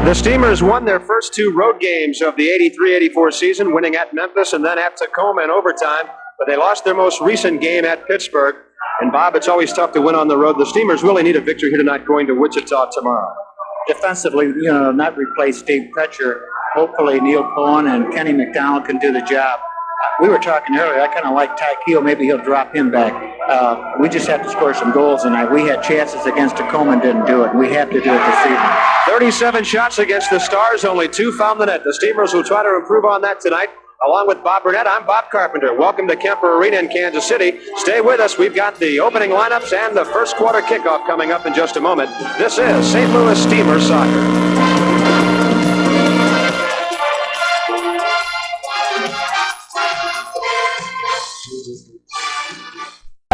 The Steamers won their first two road games of the 83-84 season, winning at Memphis and then at Tacoma in overtime, but they lost their most recent game at Pittsburgh. And, Bob, it's always tough to win on the road. The Steamers really need a victory here tonight going to Wichita tomorrow. Defensively, not replace Steve Pretcher. Hopefully Neil Cohen and Kenny McDonald can do the job. We were talking earlier, I kind of like Ty Keel. Maybe he'll drop him back. We just have to score some goals tonight. We had chances against Tacoma and didn't do it. We have to do it this evening. 37 shots against the Stars, only 2 found the net. The Steamers will try to improve on that tonight. Along with Bob Burnett, I'm Bob Carpenter. Welcome to Kemper Arena in Kansas City. Stay with us. We've got the opening lineups and the first quarter kickoff coming up in just a moment. This is St. Louis Steamers Soccer.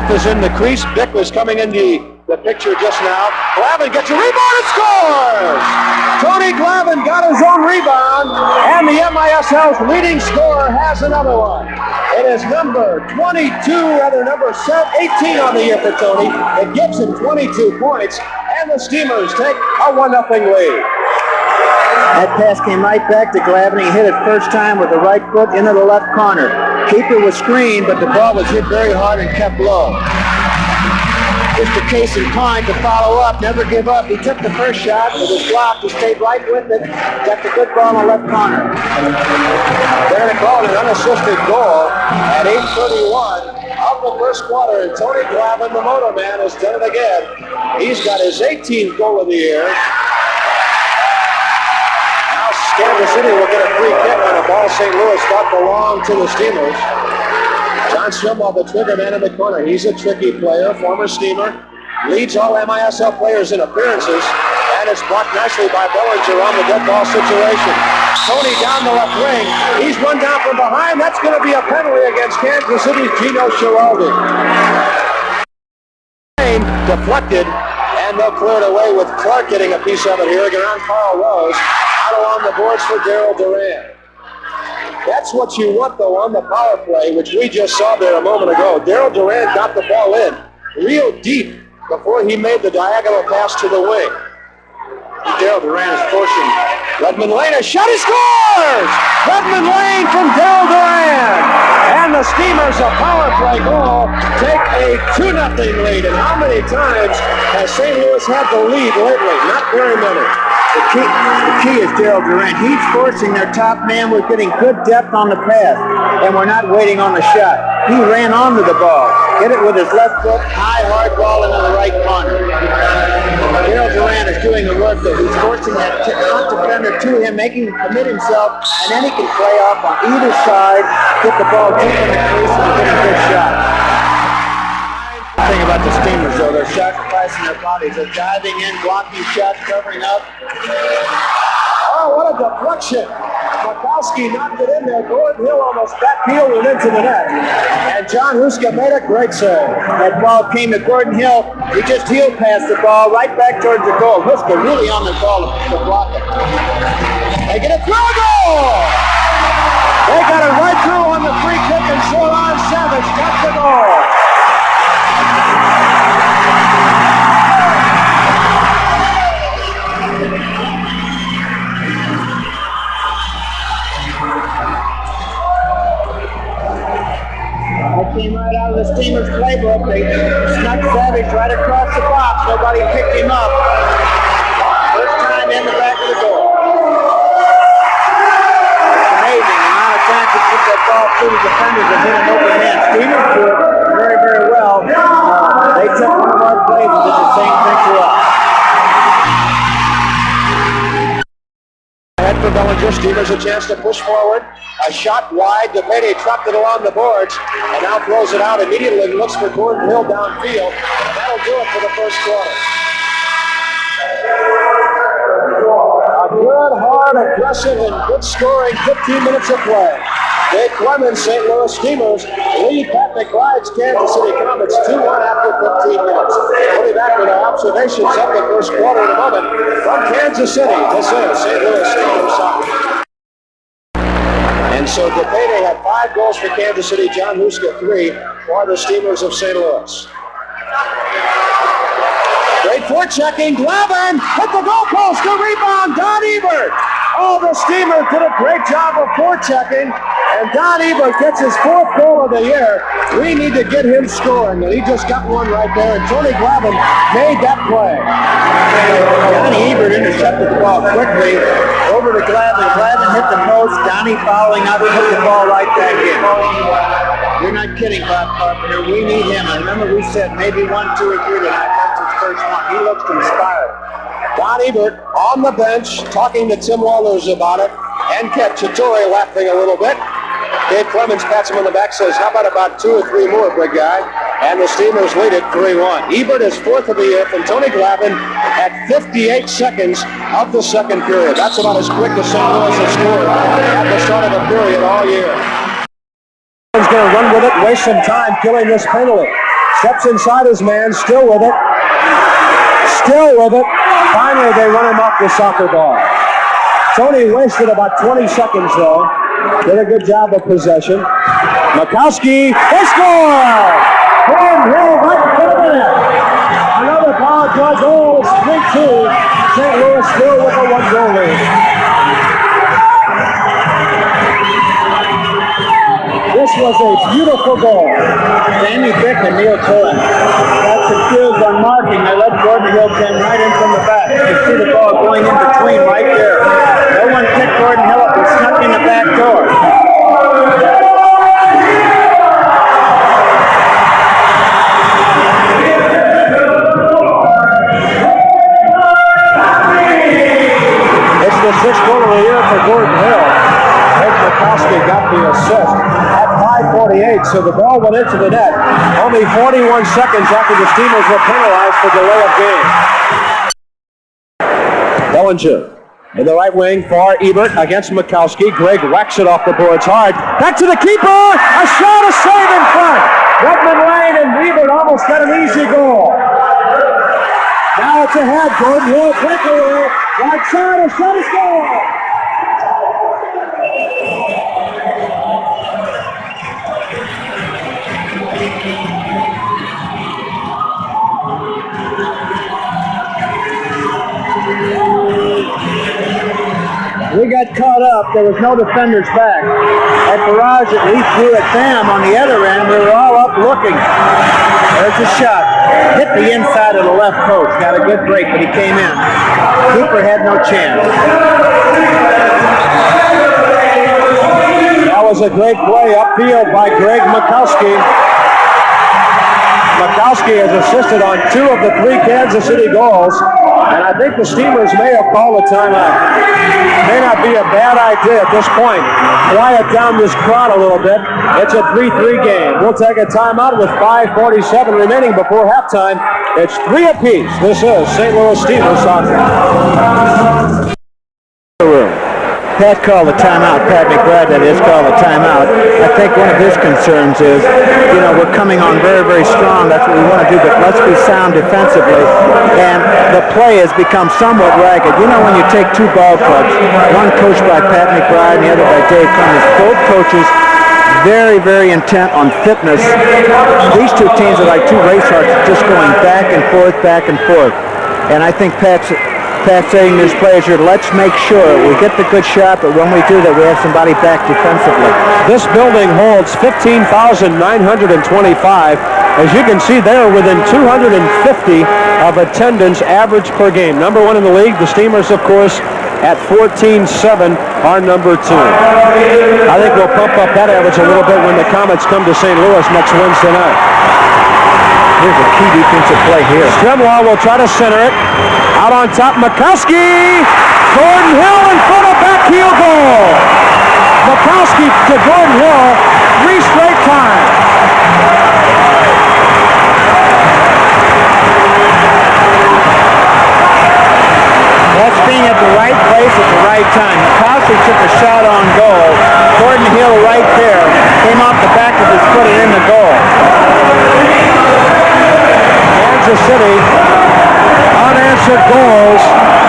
Is in the crease. Bick was coming into the picture just now. Glavin gets a rebound and scores! Tony Glavin got his own rebound, and the MISL's leading scorer has another one. It is number 18 on the year for Tony. It gives him 22 points, and the Steamers take a 1-0 lead. That pass came right back to Glavin. He hit it first time with the right foot into the left corner. Keeper was screened, but the ball was hit very hard and kept low. Just a case in point to follow up, never give up. He took the first shot, it was blocked. He stayed right with it, got the good ball in the left corner. They're going to call it an unassisted goal at 8:31 of the first quarter, and Tony Glavin, the Moto Man, has done it again. He's got his 18th goal of the year. Kansas City will get a free kick on a ball St. Louis thought belonged to the Steamers. John Stumble, the trigger man in the corner. He's a tricky player, former Steamer. Leads all MISL players in appearances, and it's blocked nicely by Bellinger on the dead ball situation. Tony down the left wing. He's run down from behind. That's going to be a penalty against Kansas City's Gino Schiraldi. Deflected, and they'll clear it away with Clark getting a piece of it here. Around Carl Rose. Out along the boards for Daryl Duran. That's what you want, though, on the power play, which we just saw there a moment ago. Daryl Duran got the ball in real deep before he made the diagonal pass to the wing. Daryl Duran is pushing. Redmond Lane, a shot, he scores! Redmond Lane from Daryl Duran! And the Steamers, a power play goal, take a 2-0 lead. And how many times has St. Louis had the lead lately? Not very many. The key is Daryl Duran. He's forcing their top man. We're getting good depth on the pass, and we're not waiting on the shot. He ran onto the ball, hit it with his left foot, high, hard ball into the right corner. Daryl Duran is doing the work that he's forcing that front defender to him, making him commit himself, and then he can play off on either side, get the ball deep in the crease, and get a good shot. The thing about the Steamers, though, they're sacrificing their bodies. They're diving in, blocking shots, covering up. Oh, what a deflection. Makowski knocked it in there. Gordon Hill almost backpeeled it into the net. And John Huska made a great save. That ball came to Gordon Hill. He just heel passed the ball right back towards the goal. Huska really on the ball to block it. They get a through goal! They got it right through on the free kick, and Shoreline Savage got the goal. That came right out of the Steamers playbook. They snuck Savage right across the box. Nobody picked him up. First time in the back of the goal. It's amazing the amount of times they put that ball through the defenders and hit an open man. Steamers do it very, very well. They took one of our plays and did the same thing to us. Ahead for Bellinger. Steamers a chance to push forward. A shot wide. DePede dropped it along the boards and now throws it out immediately and looks for Gordon Hill downfield. And that'll do it for the first quarter. A good, hard, aggressive, and good scoring 15 minutes of play. Dave Clemens, St. Louis Steamers lead Pat McBride's Kansas City Comets 2-1 after 15 minutes. We'll be back with our observations of the first quarter in a moment from Kansas City. This is St. Louis Steamers Soccer. And so DePede had 5 goals for Kansas City, John Huska 3 for the Steamers of St. Louis. Great forechecking, Glavin hit the goalpost, the rebound, Don Ebert. Steamers did a great job of forechecking, and Don Ebert gets his 4th goal of the year. We need to get him scoring, and he just got one right there, and Tony Glavin made that play. Donnie Ebert intercepted the ball quickly. Over to Glavin. Glavin hit the post. Donnie following up, put the ball right back in. You're not kidding, Bob Carpenter. We need him. I remember we said maybe 1, 2, or 3 tonight. That's his first one. He looks inspired. Don Ebert on the bench talking to Tim Wallers about it, and Cacciatore laughing a little bit. Dave Clemens pats him on the back, says, how about 2 or 3 more, big guy? And the Steamers lead it 3-1. Ebert is 4th of the year from Tony Glavin at 58 seconds of the second period. That's about as quick as St. Louis has scored at the start of a period all year. He's going to run with it, waste some time killing this penalty. Steps inside his man, still with it. Still with it. Finally, they run him off the soccer ball. Tony wasted about 20 seconds, though. Did a good job of possession. Mikowski, they score! Gordon Hill right in front of the net. Another power play goal. It's 3-2. St. Louis still with a 1-goal lead. This was a beautiful goal. Danny Bick and Neil Cohen got confused on marking. They let Gordon Hill come right in from the back. You can see the ball going in between right there. No one picked Gordon Hill up and snuck in the back door. It's the 6th goal of the year for Gordon Hill. Ed Mikowski got the assist at 5:48, so the ball went into the net only 41 seconds after the Steamers were penalized for delay of game. Bellinger in the right wing for Ebert against Mikowski. Greg whacks it off the boards hard. Back to the keeper. A shot, a save in front. Redmond Lane and Ebert almost got an easy goal. Now it's ahead. Gordon Hill, breakaway. Right side, a shot, a score. We got caught up. There was no defenders back. At Barrage at least threw at Bam on the other end. We were all up looking. There's a shot. Hit the inside of the left post. Got a good break, but he came in. Keeper had no chance. That was a great play upfield by Greg Mikowski. Mikowski has assisted on 2 of the 3 Kansas City goals, and I think the Steamers may have called a timeout. May not be a bad idea at this point. Quiet down this crowd a little bit. It's a 3-3 game. We'll take a timeout with 5:47 remaining before halftime. It's 3 apiece. This is St. Louis Steamers soccer. Pat called a timeout. Pat McBride, that is, called a timeout. I think one of his concerns is, we're coming on very, very strong. That's what we want to do, but let's be sound defensively. And the play has become somewhat ragged. When you take 2 ball clubs, one coached by Pat McBride and the other by Dave Clemens, both coaches very, very intent on fitness. These 2 teams are like 2 racehorses just going back and forth, back and forth. And I think Pat's saying to his players here, let's make sure we get the good shot, but when we do that, we have somebody back defensively. This building holds 15,925. As you can see, they are within 250 of attendance average per game. Number 1 in the league. The Steamers, of course, at 14-7 are number 2. I think we'll pump up that average a little bit when the Comets come to St. Louis next Wednesday night. Here's a key defensive play here. Strimlaw will try to center it. Out on top, Mikowski. Gordon Hill in front of back heel goal. Mikowski to Gordon Hill 3 straight times. That's being at the right place at the right time. Mikowski took a shot on goal. Gordon Hill right there came off the back of his foot and in the goal. Kansas City unanswered goals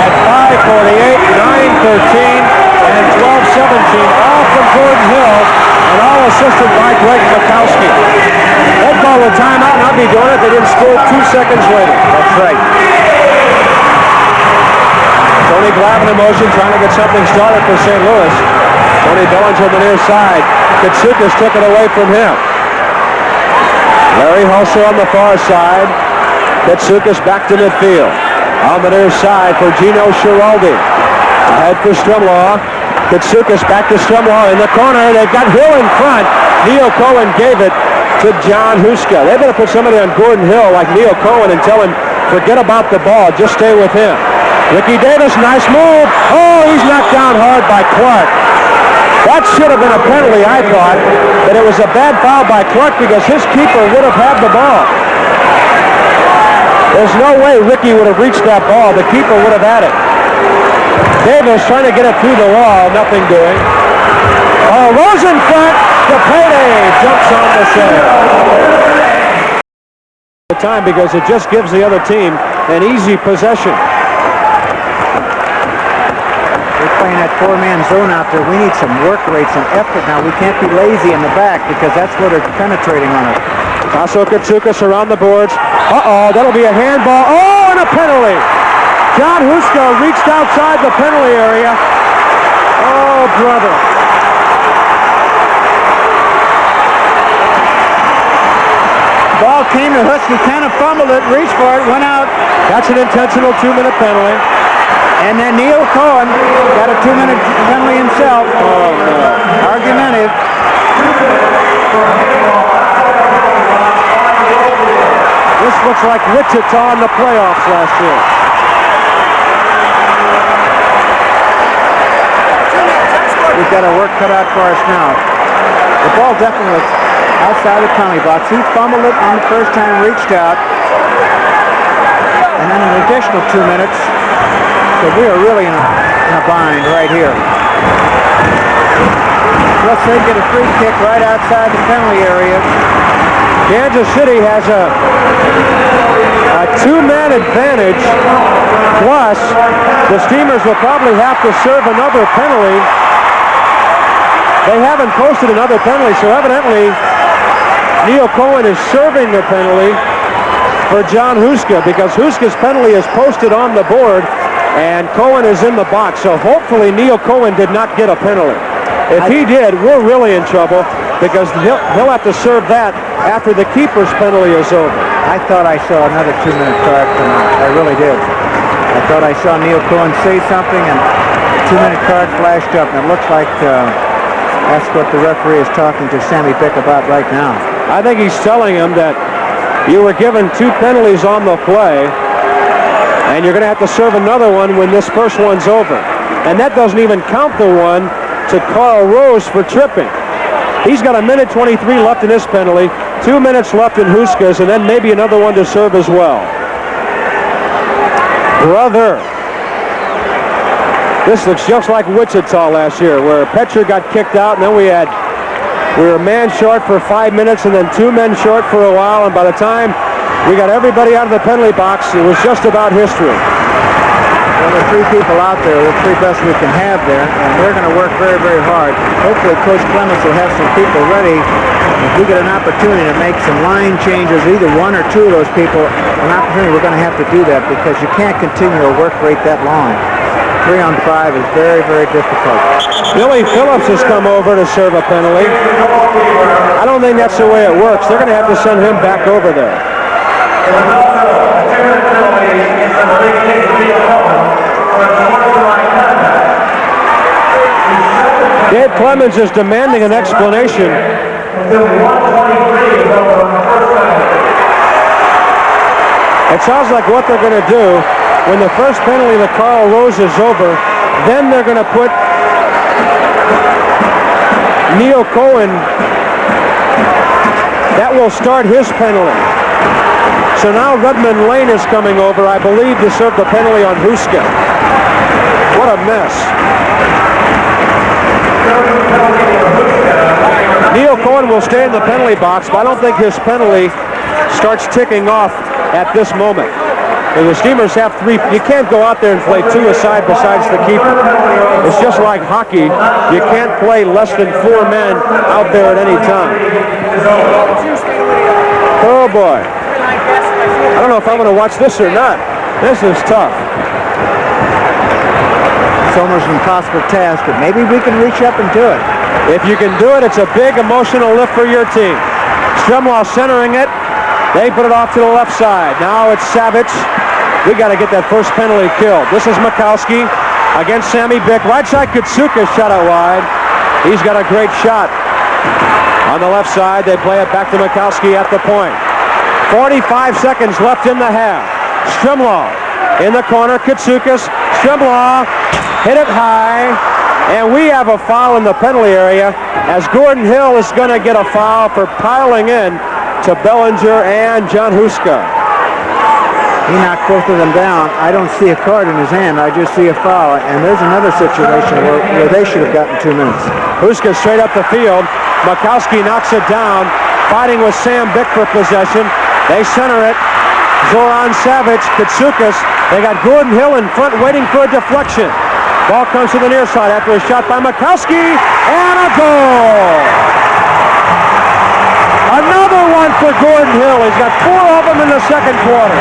at 5:48, 9:13, and 12:17, all from Gordon Hill, and all assisted by Greg Mikowski. They'd call a timeout, and I'd be doing it. They didn't score 2 seconds later. That's right. So Tony Glavin in motion, trying to get something started for St. Louis. Tony Bellinger on the near side. Katsoukas took it away from him. Larry Hulser on the far side. Katsoukas back to midfield. On the near side for Gino Schiraldi. Ahead for Strumlaw. Katsoukas back to Strumlaw in the corner. They've got Hill in front. Neil Cohen gave it to John Huska. They better put somebody on Gordon Hill like Neil Cohen and tell him, forget about the ball, just stay with him. Ricky Davis, nice move. Oh, he's knocked down hard by Clark. That should have been a penalty, I thought, but it was a bad foul by Clark because his keeper would have had the ball. There's no way Ricky would have reached that ball. The keeper would have had it. Davis trying to get it through the wall, nothing doing. Oh, Rose in front. The payday jumps on the save. The time because it just gives the other team an easy possession. We're playing that four-man zone out there. We need some work rate, some effort now. We can't be lazy in the back because that's where they're penetrating on us. Tasso Katsoukas around the boards. Uh-oh, that'll be a handball. Oh, and a penalty. John Huska reached outside the penalty area. Oh, brother. Ball came to Huska, kind of fumbled it, reached for it, went out. That's an intentional 2-minute penalty. And then Neil Cohen got a 2-minute penalty himself. Oh, no. Argumentative. This looks like Wichita in the playoffs last year. We've got our work cut out for us now. The ball definitely was outside the penalty box. He fumbled it on the first time, reached out. And then an additional 2 minutes. So we are really in a bind right here. Plus they get a free kick right outside the penalty area. Kansas City has a 2-man advantage. Plus, the Steamers will probably have to serve another penalty. They haven't posted another penalty, so evidently Neil Cohen is serving the penalty for John Huska because Huska's penalty is posted on the board and Cohen is in the box. So hopefully Neil Cohen did not get a penalty. If he did, we're really in trouble because he'll have to serve that after the keeper's penalty is over. I thought I saw another 2-minute card come out. I really did. I thought I saw Neil Cohen say something and a 2-minute card flashed up, and it looks like that's what the referee is talking to Sammy Bick about right now. I think he's telling him that you were given 2 penalties on the play, and you're going to have to serve another one when this first one's over. And that doesn't even count the one to Carl Rose for tripping. He's got 1:23 left in this penalty, 2 minutes left in Huska's, and then maybe another one to serve as well. Brother. This looks just like Wichita last year, where Petcher got kicked out, and then we were a man short for 5 minutes, and then 2 men short for a while, and by the time we got everybody out of the penalty box, it was just about history. Well, there are 3 people out there, the 3 best we can have there, and they're going to work very, very hard. Hopefully Coach Clements will have some people ready. If we get an opportunity to make some line changes, either 1 or 2 of those people, an opportunity, we're going to have to do that because you can't continue a work rate that long. 3 on 5 is very, very difficult. Billy Phillips has come over to serve a penalty. I don't think that's the way it works. They're going to have to send him back over there. Dave Clemens is demanding an explanation. It sounds like what they're going to do when the first penalty to Carl Rose is over, then they're going to put Neil Cohen. That will start his penalty. So now Redmond Lane is coming over, I believe, to serve the penalty on Huska. What a mess. Neil Cohen will stay in the penalty box, but I don't think his penalty starts ticking off at this moment. And the Steamers have 3. You can't go out there and play 2 aside besides the keeper. It's just like hockey. You can't play less than 4 men out there at any time. Oh boy. I don't know if I'm going to watch this or not. This is tough. almost an impossible task, but maybe we can reach up and do it. If you can do it, it's a big emotional lift for your team. Stremlaw centering it. They put it off to the left side. Now it's Savage. We got to get that first penalty killed. This is Mikowski against Sammy Bick. Right side, Katsuka shot out wide. He's got a great shot. On the left side, they play it back to Mikowski at the point. 45 seconds left in the half. Stremlaw in the corner. Katsukas. Stremlaw hit it high. And we have a foul in the penalty area as Gordon Hill is going to get a foul for piling in to Bellinger and John Huska. He knocked both of them down. I don't see a card in his hand. I just see a foul. And there's another situation where they should have gotten 2 minutes. Huska straight up the field. Mikowski knocks it down, fighting with Sam Bick for possession. They center it. Zoran Savage, Katsukas. They got Gordon Hill in front waiting for a deflection. Ball comes to the near side after a shot by Mikowski, and a goal! Another one for Gordon Hill. He's got 4 of them in the second quarter.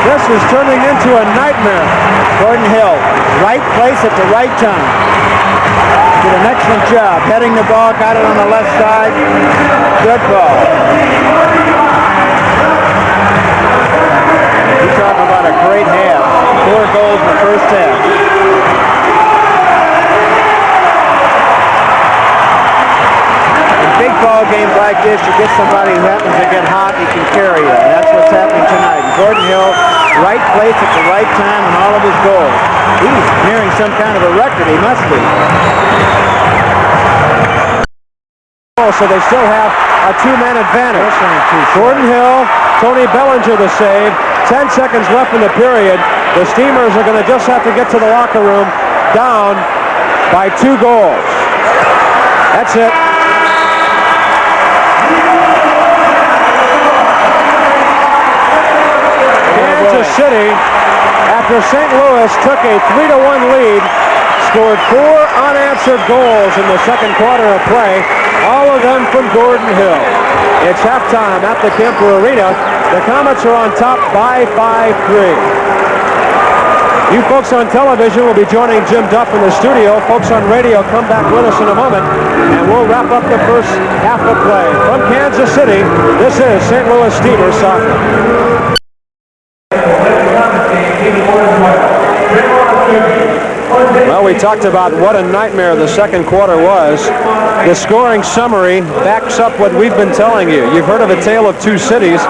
This is turning into a nightmare. Gordon Hill, right place at the right time. Did an excellent job. Heading the ball, got it on the left side. Good ball. You talk about a great half. 4 goals in the first half. In big ball games like this, you get somebody who happens to get hot, he can carry you. And that's what's happening tonight. Gordon Hill, right place at the right time in all of his goals. He's nearing some kind of a record. He must be. So they still have a 2-man advantage. Gordon Hill, Tony Bellinger the save. 10 seconds left in the period. The Steamers are going to just have to get to the locker room down by 2 goals. That's it. Kansas City, after St. Louis took a 3-1 lead, scored 4 unanswered goals in the second quarter of play, all of them from Gordon Hill. It's halftime at the Kemper Arena. The Comets are on top by 5-3. You folks on television will be joining Jim Duff in the studio. Folks on radio, come back with us in a moment, and we'll wrap up the first half of play. From Kansas City, this is St. Louis Steamers soccer. Well, we talked about what a nightmare the second quarter was. The scoring summary backs up what we've been telling you. You've heard of a tale of 2 cities.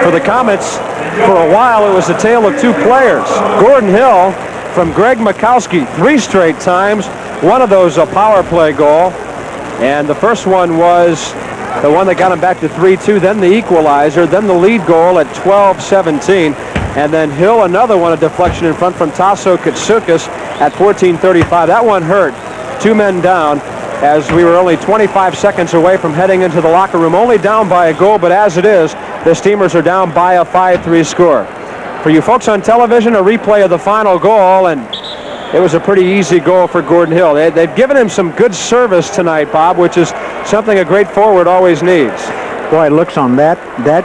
For the Comets, for a while, it was a tale of 2 players. Gordon Hill from Greg Mikowski 3 straight times. One of those a power play goal. And the first one was the one that got him back to 3-2, then the equalizer, then the lead goal at 12-17. And then Hill, another one, a deflection in front from Tasso Katsukas at 14:35. That one hurt. 2 men down as we were only 25 seconds away from heading into the locker room. Only down by a goal, but as it is, the Steamers are down by a 5-3 score. For you folks on television, a replay of the final goal, and it was a pretty easy goal for Gordon Hill. They've given him some good service tonight, Bob, which is something a great forward always needs. Boy, it looks on that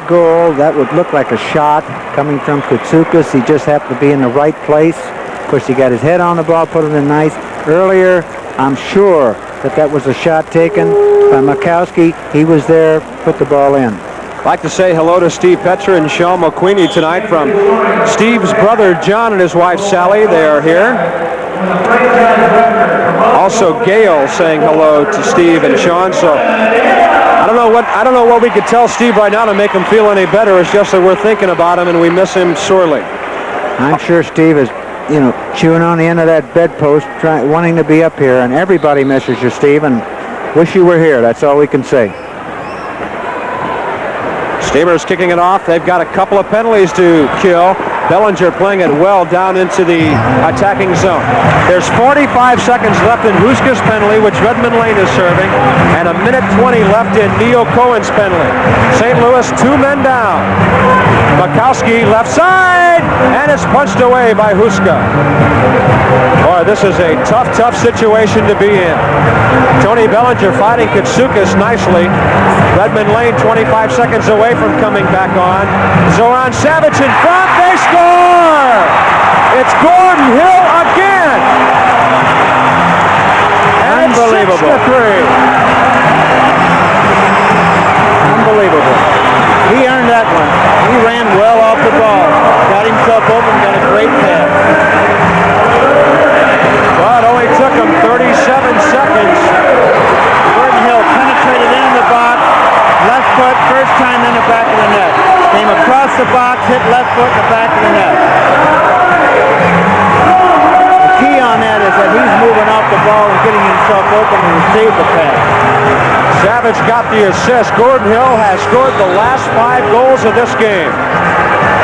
goal, that would look like a shot coming from Katsukas. He just happened to be in the right place. Of course, he got his head on the ball, put it in nice. Earlier, I'm sure that was a shot taken by Mikowski. He was there, put the ball in. I'd like to say hello to Steve Petra and Sean McQueenie tonight from Steve's brother John and his wife Sally. They are here. Also, Gail saying hello to Steve and Sean. So I don't know what we could tell Steve right now to make him feel any better. It's just that we're thinking about him and we miss him sorely. I'm sure Steve is, chewing on the end of that bedpost, wanting to be up here, and everybody misses you, Steve, and wish you were here. That's all we can say. Steamers kicking it off. They've got a couple of penalties to kill. Bellinger playing it well down into the attacking zone. There's 45 seconds left in Huska's penalty, which Redmond Lane is serving, and 1:20 left in Neil Cohen's penalty. St. Louis 2 men down. Makowski left side, and it's punched away by Huska. Boy, this is a tough situation to be in. Tony Bellinger fighting Katsoukas nicely. Redmond Lane 25 seconds away from coming back on. Zoran Savic in front. They score! It's Gordon Hill again. And unbelievable. It's 6-3. Unbelievable. He earned that one. He ran well off the ball. Got himself open, got a great pass. Well, it only took him 37 seconds. Gordon Hill penetrated into the box. Left foot, first time in the back of the net. Came across the box, hit left foot in the back of the net. The key on that is that he's moving off the ball and getting himself open to receive the pass. Savage got the assist. Gordon Hill has scored the last 5 goals of this game.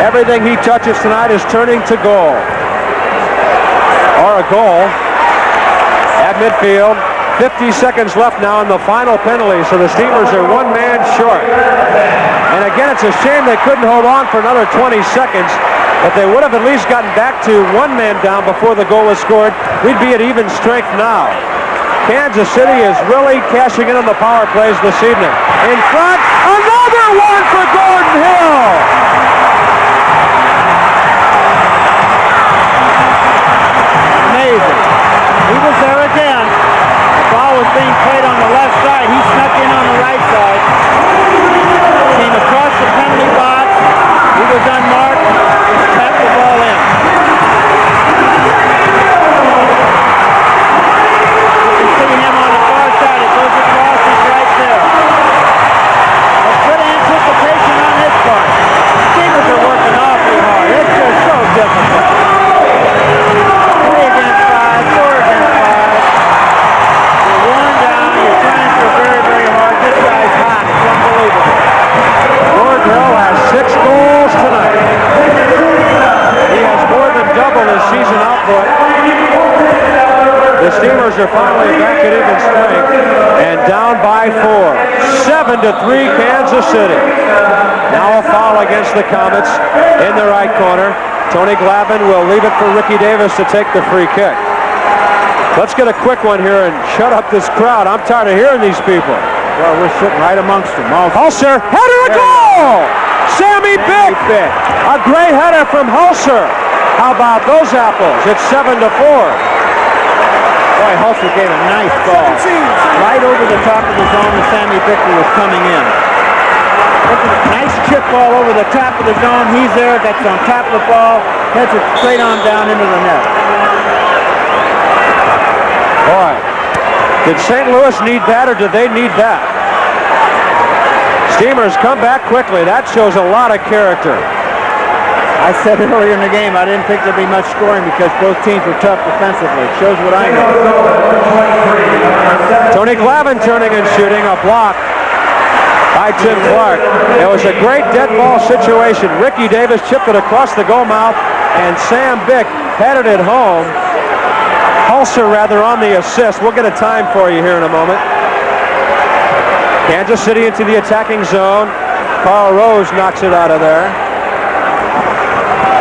Everything he touches tonight is turning to goal. Or a goal at midfield. 50 seconds left now in the final penalty, so the Steamers are 1 man short. And again, it's a shame they couldn't hold on for another 20 seconds, but they would have at least gotten back to 1 man down before the goal was scored. We'd be at even strength now. Kansas City is really cashing in on the power plays this evening. In front, another one for Gordon Hill! Amazing. He was there again. The ball was being played on the left side. He snuck in on the right side. Came across the penalty box. He was unmarked. Tapped the ball in. You can see him on the far side. It goes across. He's right there. A good anticipation on his part. The Steamers are working awfully hard. It's just so difficult. 3 against 5, 4 against 5. You're worn down. You're trying so very, very hard. This guy's hot. It's unbelievable. Gordon Hill has 6 goals tonight. He has more than double his season output. The Steamers are finally back at even strength and down by 4. 7-3 Kansas City. Now a foul against the Comets in the right corner. Tony Glavin will leave it for Ricky Davis to take the free kick. Let's get a quick one here and shut up this crowd. I'm tired of hearing these people. Well, we're sitting right amongst them. Hulser, header, a goal! Sammy Bick. A great header from Hulser. How about those apples? It's 7-4. Boy, Hulser gave a nice ball right over the top of the zone as Sammy Bickler was coming in. Nice chip ball over the top of the zone. He's there, gets on top of the ball, heads it straight on down into the net. Boy, did St. Louis need that or did they need that? Steamers come back quickly. That shows a lot of character. I said earlier in the game I didn't think there'd be much scoring because both teams were tough defensively. It shows what I know. Tony Glavin turning and shooting, a block by Tim Clark. It was a great dead ball situation. Ricky Davis chipped it across the goal mouth, and Sam Bick headed it home. Hulser rather on the assist. We'll get a time for you here in a moment. Kansas City into the attacking zone. Carl Rose knocks it out of there.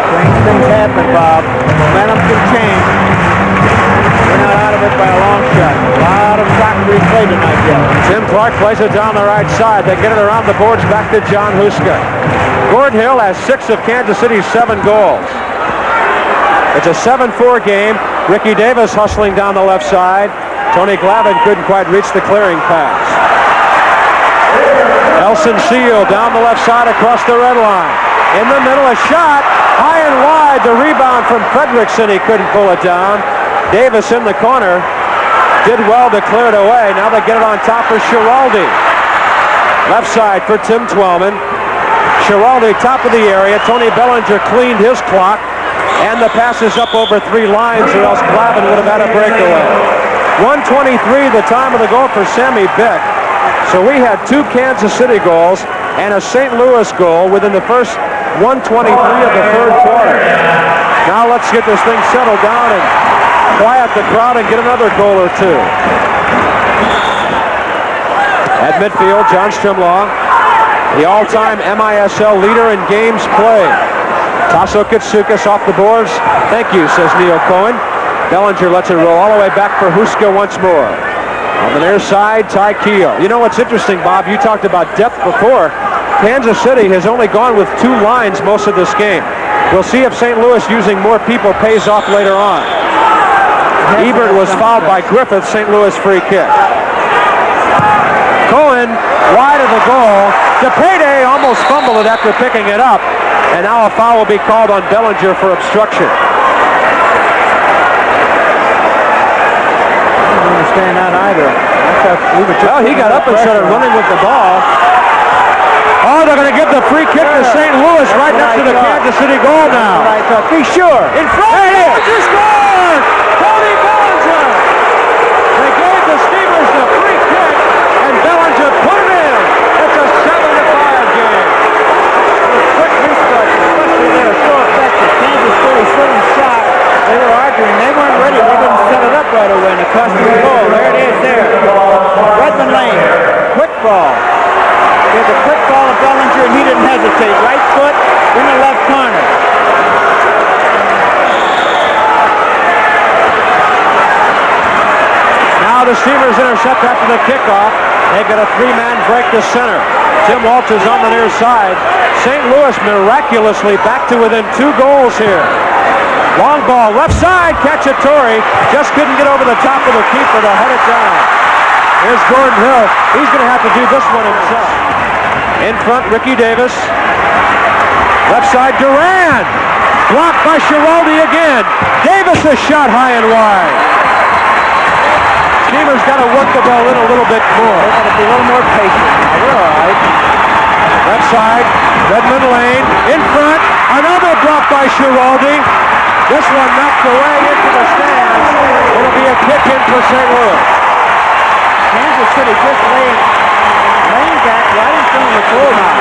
Strange things happen, Bob. Momentum can change. We're not out of it by a long shot. A lot of soccer replay tonight yet. Tim Clark plays it down the right side. They get it around the boards back to John Huska. Gordon Hill has 6 of Kansas City's 7 goals. It's a 7-4 game. Ricky Davis hustling down the left side. Tony Glavin couldn't quite reach the clearing pass. Nelson Seal down the left side across the red line. In the middle, a shot. High and wide, the rebound from Fredrickson. He couldn't pull it down. Davis in the corner. Did well to clear it away. Now they get it on top for Schiraldi. Left side for Tim Twellman. Schiraldi top of the area. Tony Bellinger cleaned his clock. And the pass is up over 3 lines, or else Glavin would have had a breakaway. 1:23 the time of the goal for Sammy Bick. So we had 2 Kansas City goals and a St. Louis goal within the first 1:23 of the third quarter. let's get this thing settled down and quiet the crowd and get another goal or two. At midfield, John Strimlaw, the all-time MISL leader in games played. Tasso Katsoukas off the boards. Thank you, says Neil Cohen. Bellinger lets it roll all the way back for Huska once more. On the near side, Ty Keogh. You know what's interesting, Bob? You talked about depth before. Kansas City has only gone with 2 lines most of this game. We'll see if St. Louis using more people pays off later on. Ebert was fouled by Griffith. St. Louis free kick. Cohen wide of the goal. DePayday almost fumbled it after picking it up. And now a foul will be called on Bellinger for obstruction. I don't understand that either. Well, he got up and started running with the ball. Oh, they're going to give the free kick to St. Louis right next to the Kansas City goal now. Be sure. In front, Bellinger scored! Tony Bellinger! They gave the Steamers the free kick, and Bellinger put it in. It's a 7-5 game. Quick restart, especially they were so effective. Kansas City shouldn't shot. They were arguing. They weren't ready. They didn't set it up right away, and it cost them the goal. There it is there. Redmond Lane. Quick ball. There's a quick ball of Bellinger, and he didn't hesitate. Right foot in the left corner. Now the Steamers intercept after the kickoff. They've got a 3-man break to center. Tim Waltz is on the near side. St. Louis miraculously back to within 2 goals here. Long ball, left side, Cacciatore. Just couldn't get over the top of the keeper to head it down. Here's Gordon Hill. He's going to have to do this one himself. In front, Ricky Davis. Left side, Duran. Blocked by Schiraldi again. Davis is shot high and wide. Steamers got to work the ball in a little bit more. They've got to be a little more patient. They're all right. Left side, Redmond Lane. In front, another block by Schiraldi. This one knocked away into the stands. It'll be a kick in for St. Louis. Kansas City just laying back right in front of the goal now.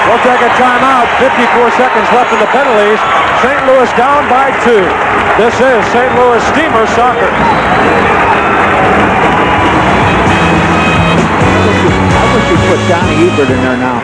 We'll take a timeout. 54 seconds left in the penalties. St. Louis down by 2. This is St. Louis Steamer Soccer. I wish you put Donnie Ebert in there now.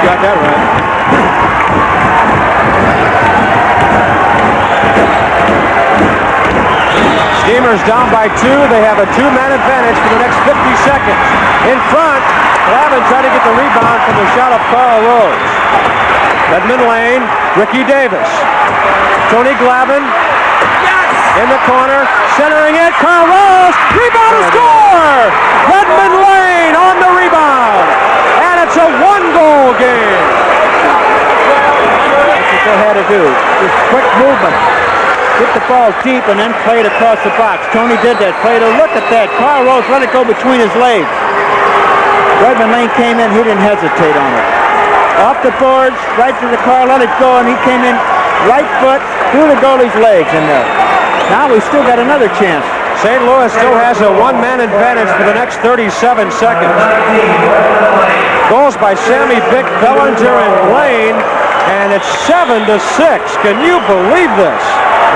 Got that right. Steamers down by 2. They have a 2-man advantage for the next 50 seconds. In front, Glavin trying to get the rebound from the shot of Carl Rose. Redmond Lane, Ricky Davis. Tony Glavin. Yes! In the corner, centering it. Carl Rose, rebound and score! Redmond Lane on the rebound. And it's a 1-goal game. That's what they had to do. Just quick movement. Get the ball deep and then play it across the box. Tony did that. Played a look at that. Carl Rose let it go between his legs. Redmond Lane came in. He didn't hesitate on it. Off the boards, right to the car, let it go, and he came in right foot through the goalie's legs in there. Now we still got another chance. St. Louis still has a 1-man advantage for the next 37 seconds. Goals by Sammy Bick, Bellinger, and Lane, and it's 7-6. Can you believe this?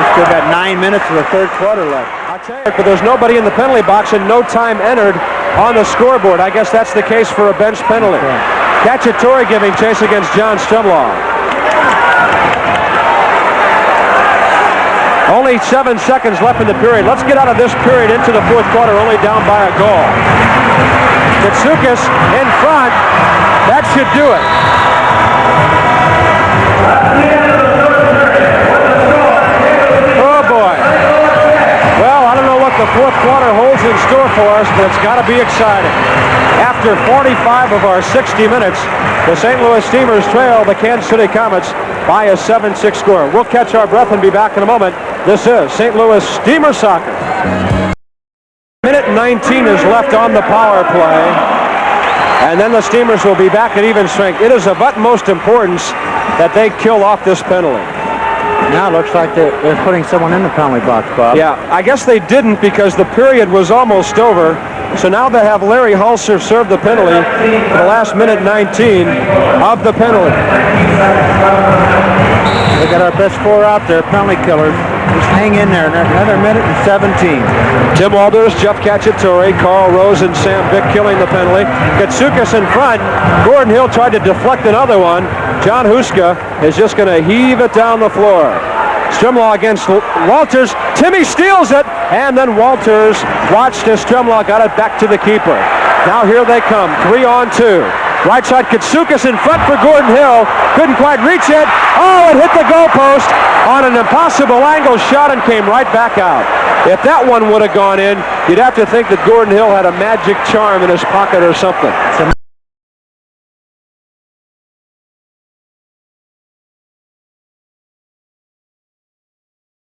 We still got 9 minutes of the third quarter left. I'll tell you, but there's nobody in the penalty box and no time entered on the scoreboard. I guess that's the case for a bench penalty. Cacciatore giving chase against John Strimlaw. Only 7 seconds left in the period. Let's get out of this period into the fourth quarter, only down by a goal. Katsoukas in front. That should do it. Oh, boy. Well, I don't know what the fourth quarter holds in store for us, but it's got to be exciting. After 45 of our 60 minutes, the St. Louis Steamers trail the Kansas City Comets by a 7-6 score. We'll catch our breath and be back in a moment. This is St. Louis Steamer Soccer. Minute 19 is left on the power play. And then the Steamers will be back at even strength. It is of utmost importance that they kill off this penalty. Now it looks like they're putting someone in the penalty box, Bob. Yeah, I guess they didn't because the period was almost over. So now they have Larry Hulser serve the penalty for the last minute 19 of the penalty. We got our best four out there, penalty killers. Just hang in there. Another minute and 17. Tim Walters, Jeff Cacciatore, Carl Rose, and Sam Bick killing the penalty. Katsoukas in front. Gordon Hill tried to deflect another one. John Huska is just going to heave it down the floor. Strimlaw against Walters. Timmy steals it, and then Walters watched as Strimlaw got it back to the keeper. Now here they come, 3-on-2. Right side, Katsoukas in front for Gordon Hill. Couldn't quite reach it. Oh, it hit the goalpost on an impossible angle shot and came right back out. If that one would have gone in, you'd have to think that Gordon Hill had a magic charm in his pocket or something.